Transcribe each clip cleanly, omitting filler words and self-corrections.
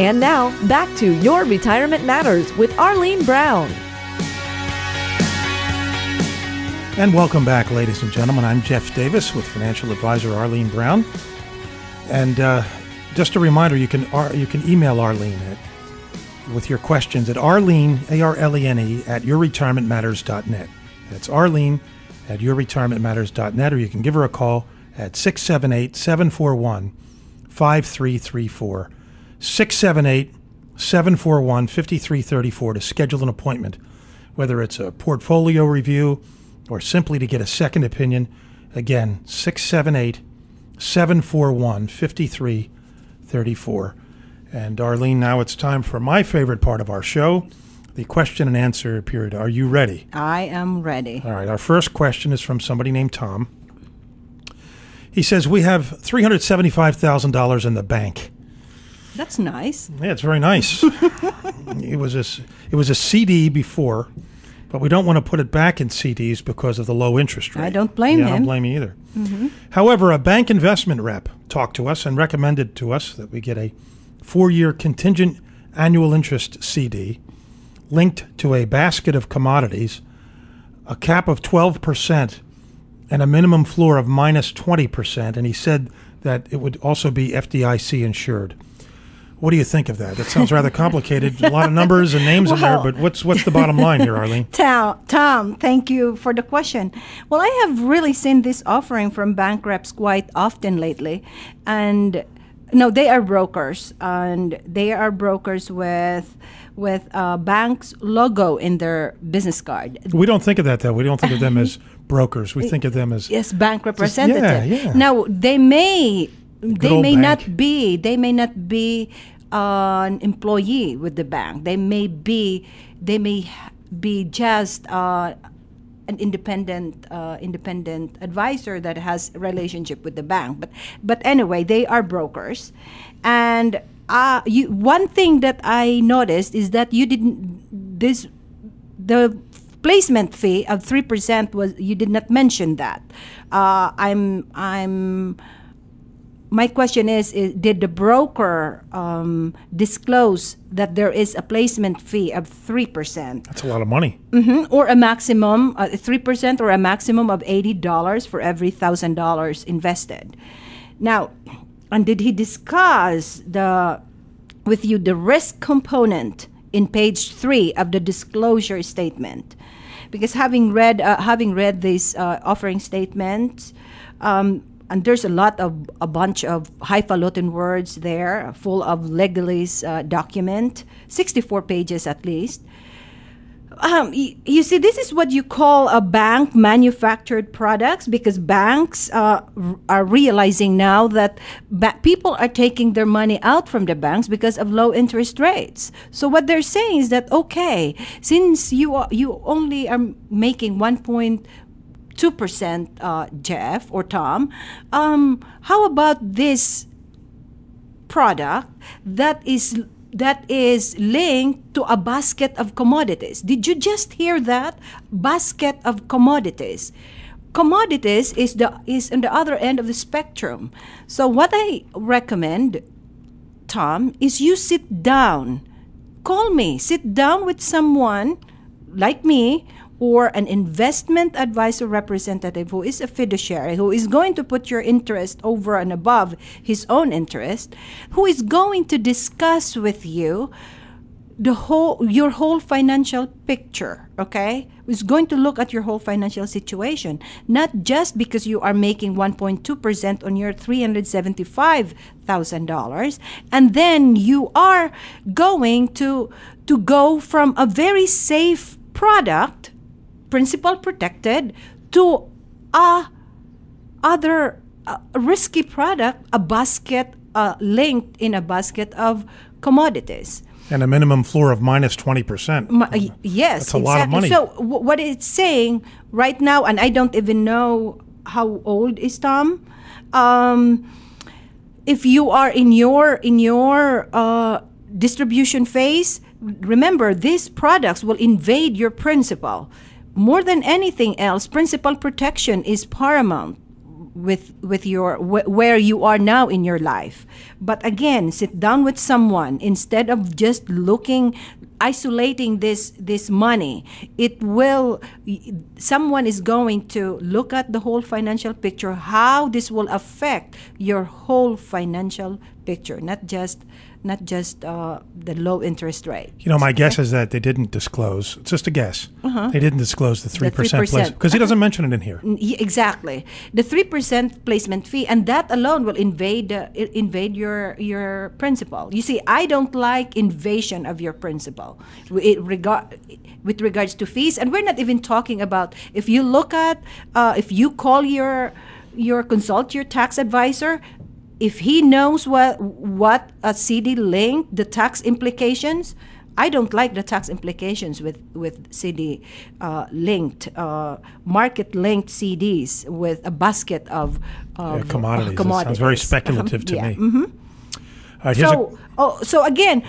And now, back to Your Retirement Matters with Arlene Brown. And welcome back, ladies and gentlemen. I'm Jeff Davis with financial advisor Arlene Brown. And just a reminder, you can email Arlene with your questions at Arlene, A-R-L-E-N-E, at yourretirementmatters.net. That's Arlene at yourretirementmatters.net, or you can give her a call at 678-741-5334. 678-741-5334 to schedule an appointment, whether it's a portfolio review or simply to get a second opinion. Again, 678-741-5334. And Arlene, now it's time for my favorite part of our show, the question and answer period. Are you ready? I am ready. All right. Our first question is from somebody named Tom. He says, we have $375,000 in the bank. That's nice. Yeah, it's very nice. It was a CD before, but we don't want to put it back in CDs because of the low interest rate. I don't blame him. I don't blame you either. Mm-hmm. However, a bank investment rep talked to us and recommended to us that we get a 4-year contingent annual interest CD linked to a basket of commodities, a cap of 12%, and a minimum floor of minus 20%. And he said that it would also be FDIC insured. What do you think of that? That sounds rather complicated. A lot of numbers and names in there, but what's the bottom line here, Arlene? Tom, thank you for the question. Well, I have really seen this offering from bank reps quite often lately. And no, they are brokers, and they are brokers with bank's logo in their business card. We don't think of that, though. We don't think of them as brokers. We think of them as bank representative. Yeah. Now, they may bank. not be an employee with the bank. They may be just an independent advisor that has a relationship with the bank. But anyway, they are brokers. And one thing that I noticed is that the placement fee of 3% you did not mention that. My question is, did the broker disclose that there is a placement fee of 3%? That's a lot of money. Mm-hmm. Or a maximum, 3% or a maximum of $80 for every $1,000 invested. Now, and did he discuss with you the risk component in page 3 of the disclosure statement? Because having read this offering statement, and there's a bunch of highfalutin words there, full of legalese document, 64 pages at least. You see, this is what you call a bank manufactured products, because banks are realizing now that people are taking their money out from the banks because of low interest rates. So what they're saying is that, okay, since you only are making 1.2%, Jeff or Tom, how about this product that is linked to a basket of commodities? Did you just hear that? Basket of commodities. Commodities is on the other end of the spectrum. So what I recommend, Tom, is you sit down. Call me. Sit down with someone like me, or an investment advisor representative who is a fiduciary, who is going to put your interest over and above his own interest, who is going to discuss with you your whole financial picture, okay? Who's going to look at your whole financial situation, not just because you are making 1.2% on your $375,000, and then you are going to go from a very safe product, principal protected, to other risky product, a basket linked in a basket of commodities. And a minimum floor of minus 20%. Yes, that's a lot of money. So what it's saying right now, and I don't even know how old is Tom. If you are in your distribution phase, remember, these products will invade your principal. More than anything else, principal protection is paramount. with your where you are now in your life. But again, sit down with someone instead of just isolating this money. Someone is going to look at the whole financial picture, how this will affect your whole financial picture, not just the low interest rate. My guess is that they didn't disclose. It's just a guess. They didn't disclose the 3% placement because he doesn't mention it in here. Exactly, the 3% placement fee, and that alone will invade your principal. You see, I don't like invasion of your principal with regards to fees, and we're not even talking about if you call consult your tax advisor. If he knows what a CD linked, the tax implications, I don't like the tax implications with CD linked, market linked CDs with a basket of commodities. That sounds very speculative to me. All right, so again,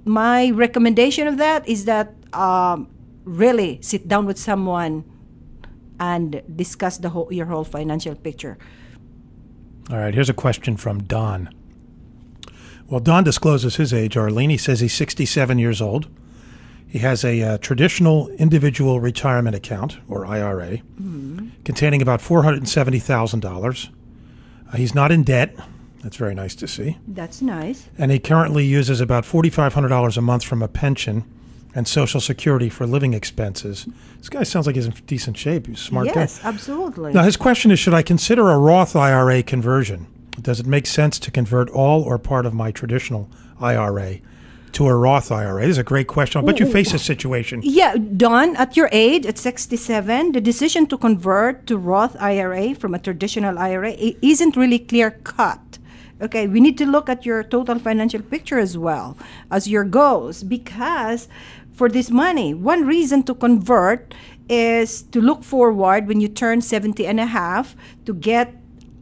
my recommendation of that is that really sit down with someone and discuss your whole financial picture. All right, here's a question from Don. Well, Don discloses his age, Arlene. He says he's 67 years old. He has a traditional individual retirement account, or IRA, containing about $470,000. He's not in debt. That's very nice to see. That's nice. And he currently uses about $4,500 a month from a pension and Social Security for living expenses. This guy sounds like he's in decent shape. He's a smart guy. Yes, absolutely. Now, his question is, should I consider a Roth IRA conversion? Does it make sense to convert all or part of my traditional IRA to a Roth IRA? This is a great question. I bet you face this situation. Yeah, Don, at your age, at 67, the decision to convert to Roth IRA from a traditional IRA isn't really clear-cut. Okay, we need to look at your total financial picture as well as your goals, because for this money, one reason to convert is to look forward when you turn 70 and a half to get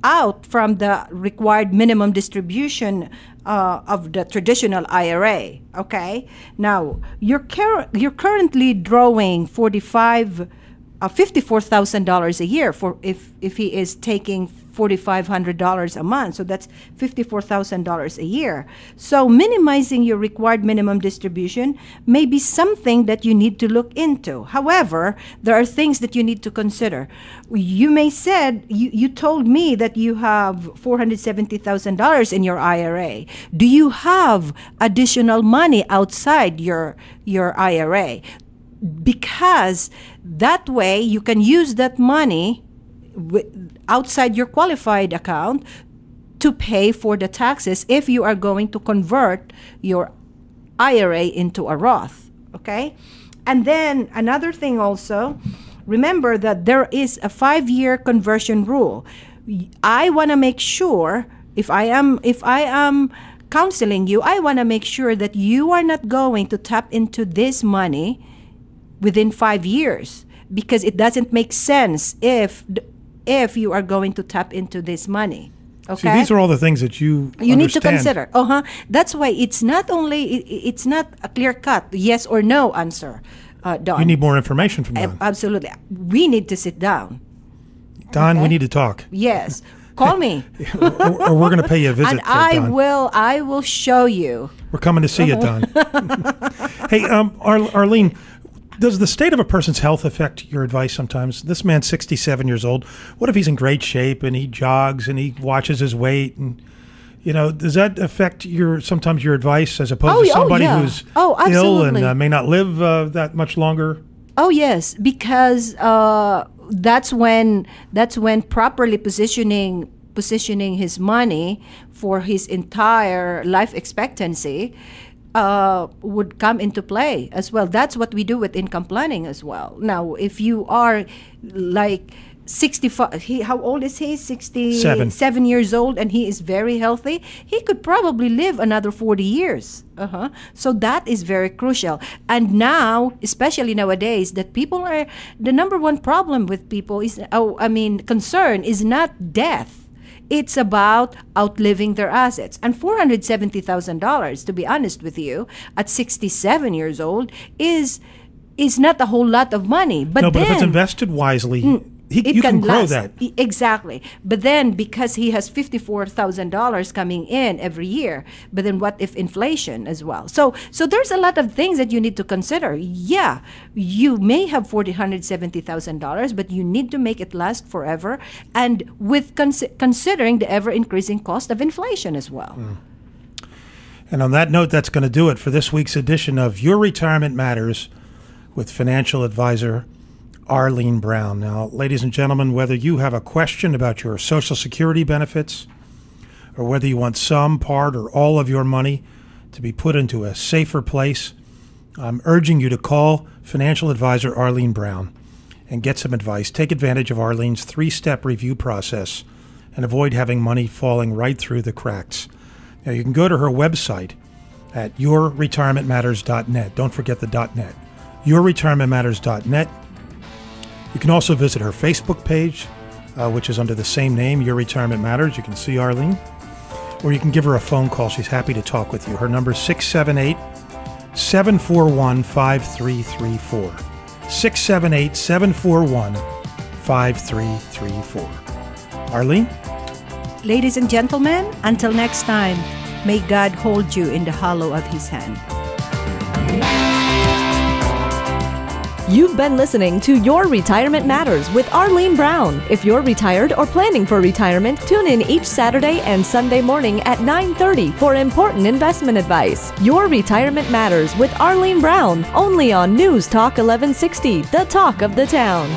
out from the required minimum distribution of the traditional IRA. Okay, now you're currently drawing $54,000 a year for if he is taking $4,500 a month, so that's $54,000 a year. So minimizing your required minimum distribution may be something that you need to look into. However, there are things that you need to consider. You may said you told me that you have $470,000 in your IRA. Do you have additional money outside your IRA? Because that way you can use that money outside your qualified account to pay for the taxes if you are going to convert your IRA into a Roth. Okay? And then another thing also, remember that there is a 5-year conversion rule. I want to make sure, if I am counseling you, I want to make sure that you are not going to tap into this money within 5 years, because it doesn't make sense if you are going to tap into this money. Okay? See, these are all the things that you need to consider. That's why it's not a clear-cut yes or no answer, Don. You need more information from Don. Absolutely. We need to sit down. Don, okay? We need to talk. Yes. Call me. or we're going to pay you a visit. And I will show you. We're coming to see you, Don. Hey, Arlene, does the state of a person's health affect your advice sometimes? This man's 67 years old. What if he's in great shape and he jogs and he watches his weight? And, does that affect sometimes your advice as opposed to somebody who's ill and may not live that much longer? Oh, yes, because that's when properly positioning his money for his entire life expectancy would come into play as well. That's what we do with income planning as well. Now, if you are like 65, how old is he? 67 years old, and he is very healthy. He could probably live another 40 years. So that is very crucial. And now, especially nowadays, that people are, the number one problem with people is, concern is not death. It's about outliving their assets. And $470,000, to be honest with you, at 67 years old, is not a whole lot of money. But if it's invested wisely, you can grow last. that. Exactly. But then because he has $54,000 coming in every year, but then what if inflation as well? So there's a lot of things that you need to consider. Yeah, you may have $170,000, but you need to make it last forever, and with considering the ever increasing cost of inflation as well. And on that note, that's going to do it for this week's edition of Your Retirement Matters with financial advisor Arlene Brown. Now, ladies and gentlemen, whether you have a question about your Social Security benefits, or whether you want some, part, or all of your money to be put into a safer place, I'm urging you to call financial advisor Arlene Brown and get some advice. Take advantage of Arlene's 3-step review process and avoid having money falling right through the cracks. Now, you can go to her website at yourretirementmatters.net. Don't forget the .net. yourretirementmatters.net. You can also visit her Facebook page, which is under the same name, Your Retirement Matters. You can see Arlene. Or you can give her a phone call. She's happy to talk with you. Her number is 678-741-5334. 678-741-5334. Arlene? Ladies and gentlemen, until next time, may God hold you in the hollow of His hand. You've been listening to Your Retirement Matters with Arlene Brown. If you're retired or planning for retirement, tune in each Saturday and Sunday morning at 9:30 for important investment advice. Your Retirement Matters with Arlene Brown, only on News Talk 1160, the talk of the town.